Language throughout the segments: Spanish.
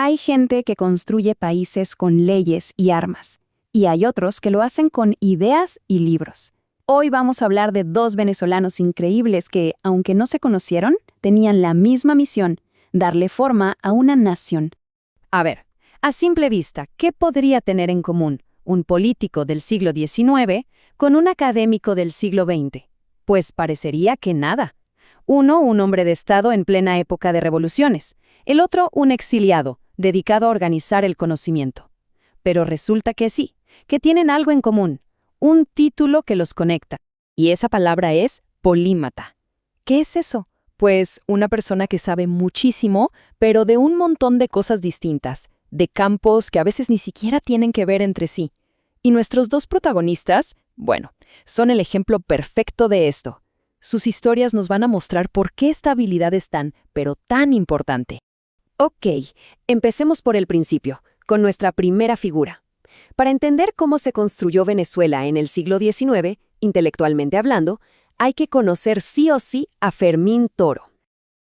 Hay gente que construye países con leyes y armas, y hay otros que lo hacen con ideas y libros. Hoy vamos a hablar de dos venezolanos increíbles que, aunque no se conocieron, tenían la misma misión: darle forma a una nación. A ver, a simple vista, ¿qué podría tener en común un político del siglo XIX con un académico del siglo XX? Pues parecería que nada. Uno, un hombre de Estado en plena época de revoluciones. El otro, un exiliado, dedicado a organizar el conocimiento. Pero resulta que sí, que tienen algo en común, un título que los conecta. Y esa palabra es polímata. ¿Qué es eso? Pues una persona que sabe muchísimo, pero de un montón de cosas distintas, de campos que a veces ni siquiera tienen que ver entre sí. Y nuestros dos protagonistas, bueno, son el ejemplo perfecto de esto. Sus historias nos van a mostrar por qué esta habilidad es tan, pero tan importante. Ok, empecemos por el principio, con nuestra primera figura. Para entender cómo se construyó Venezuela en el siglo XIX, intelectualmente hablando, hay que conocer sí o sí a Fermín Toro.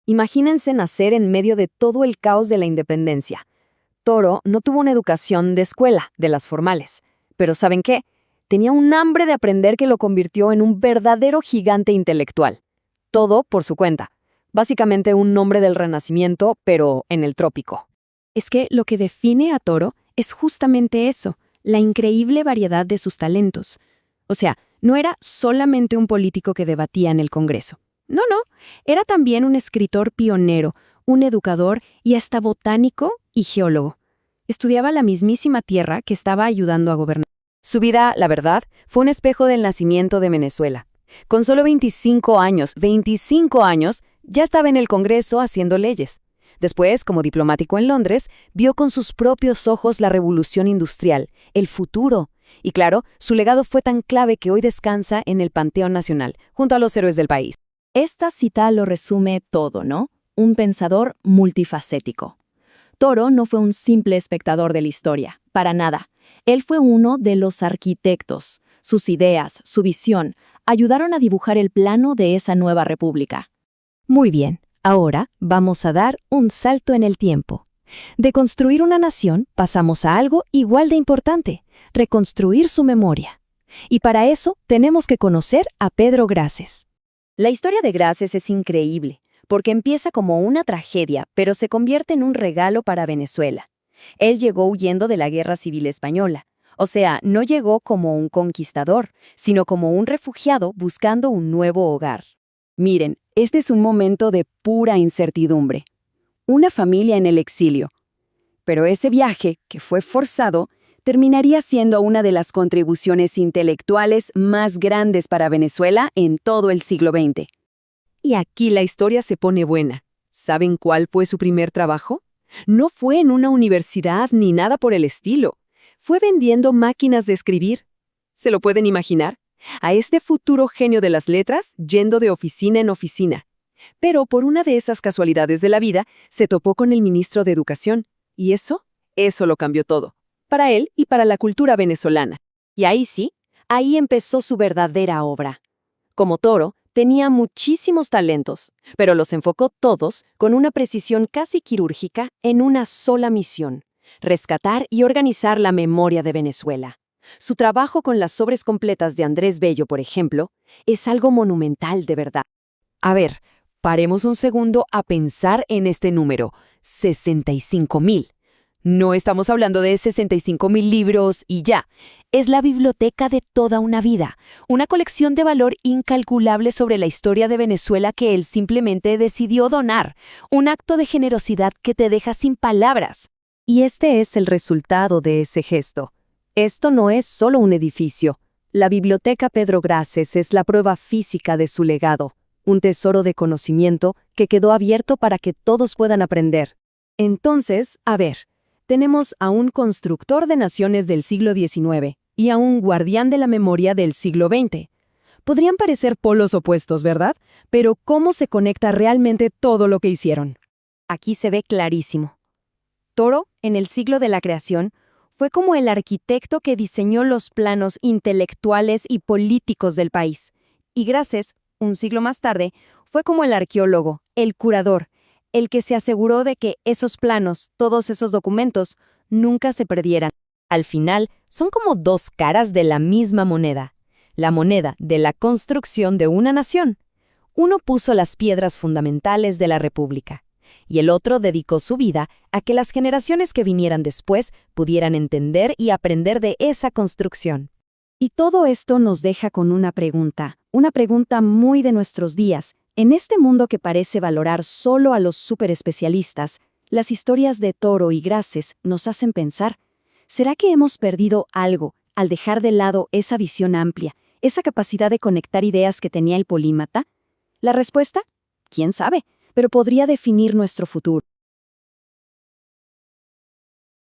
Imagínense nacer en medio de todo el caos de la independencia. Toro no tuvo una educación de escuela, de las formales. Pero ¿saben qué? Tenía un hambre de aprender que lo convirtió en un verdadero gigante intelectual. Todo por su cuenta. Básicamente un hombre del Renacimiento, pero en el trópico. Es que lo que define a Toro es justamente eso, la increíble variedad de sus talentos. O sea, no era solamente un político que debatía en el Congreso. No, era también un escritor pionero, un educador y hasta botánico y geólogo. Estudiaba la mismísima tierra que estaba ayudando a gobernar. Su vida, la verdad, fue un espejo del nacimiento de Venezuela. Con solo 25 años, ya estaba en el Congreso haciendo leyes. Después, como diplomático en Londres, vio con sus propios ojos la revolución industrial, el futuro. Y claro, su legado fue tan clave que hoy descansa en el Panteón Nacional, junto a los héroes del país. Esta cita lo resume todo, ¿no? Un pensador multifacético. Toro no fue un simple espectador de la historia, para nada. Él fue uno de los arquitectos. Sus ideas, su visión, ayudaron a dibujar el plano de esa nueva república. Muy bien, ahora vamos a dar un salto en el tiempo. De construir una nación pasamos a algo igual de importante: reconstruir su memoria. Y para eso tenemos que conocer a Pedro Grases. La historia de Grases es increíble, porque empieza como una tragedia, pero se convierte en un regalo para Venezuela. Él llegó huyendo de la Guerra Civil Española. O sea, no llegó como un conquistador, sino como un refugiado buscando un nuevo hogar. Miren, este es un momento de pura incertidumbre. Una familia en el exilio. Pero ese viaje, que fue forzado, terminaría siendo una de las contribuciones intelectuales más grandes para Venezuela en todo el siglo XX. Y aquí la historia se pone buena. ¿Saben cuál fue su primer trabajo? No fue en una universidad ni nada por el estilo. Fue vendiendo máquinas de escribir. ¿Se lo pueden imaginar? A este futuro genio de las letras yendo de oficina en oficina. Pero por una de esas casualidades de la vida, se topó con el ministro de Educación. Y eso lo cambió todo. Para él y para la cultura venezolana. Y ahí sí, ahí empezó su verdadera obra. Como Toro, tenía muchísimos talentos, pero los enfocó todos con una precisión casi quirúrgica en una sola misión: rescatar y organizar la memoria de Venezuela. Su trabajo con las sobres completas de Andrés Bello, por ejemplo, es algo monumental de verdad. A ver, paremos un segundo a pensar en este número: 65,000. No estamos hablando de 65,000 libros y ya. Es la biblioteca de toda una vida, una colección de valor incalculable sobre la historia de Venezuela que él simplemente decidió donar, un acto de generosidad que te deja sin palabras. Y este es el resultado de ese gesto. Esto no es solo un edificio. La Biblioteca Pedro Grases es la prueba física de su legado, un tesoro de conocimiento que quedó abierto para que todos puedan aprender. Entonces, a ver, tenemos a un constructor de naciones del siglo XIX y a un guardián de la memoria del siglo XX. Podrían parecer polos opuestos, ¿verdad? Pero ¿cómo se conecta realmente todo lo que hicieron? Aquí se ve clarísimo. Toro, en el siglo de la creación, fue como el arquitecto que diseñó los planos intelectuales y políticos del país. Y Grases, un siglo más tarde, fue como el arqueólogo, el curador, el que se aseguró de que esos planos, todos esos documentos, nunca se perdieran. Al final, son como dos caras de la misma moneda. La moneda de la construcción de una nación. Uno puso las piedras fundamentales de la República, y el otro dedicó su vida a que las generaciones que vinieran después pudieran entender y aprender de esa construcción. Y todo esto nos deja con una pregunta muy de nuestros días. En este mundo que parece valorar solo a los superespecialistas, las historias de Toro y Grases nos hacen pensar, ¿será que hemos perdido algo al dejar de lado esa visión amplia, esa capacidad de conectar ideas que tenía el polímata? La respuesta, quién sabe, pero podría definir nuestro futuro.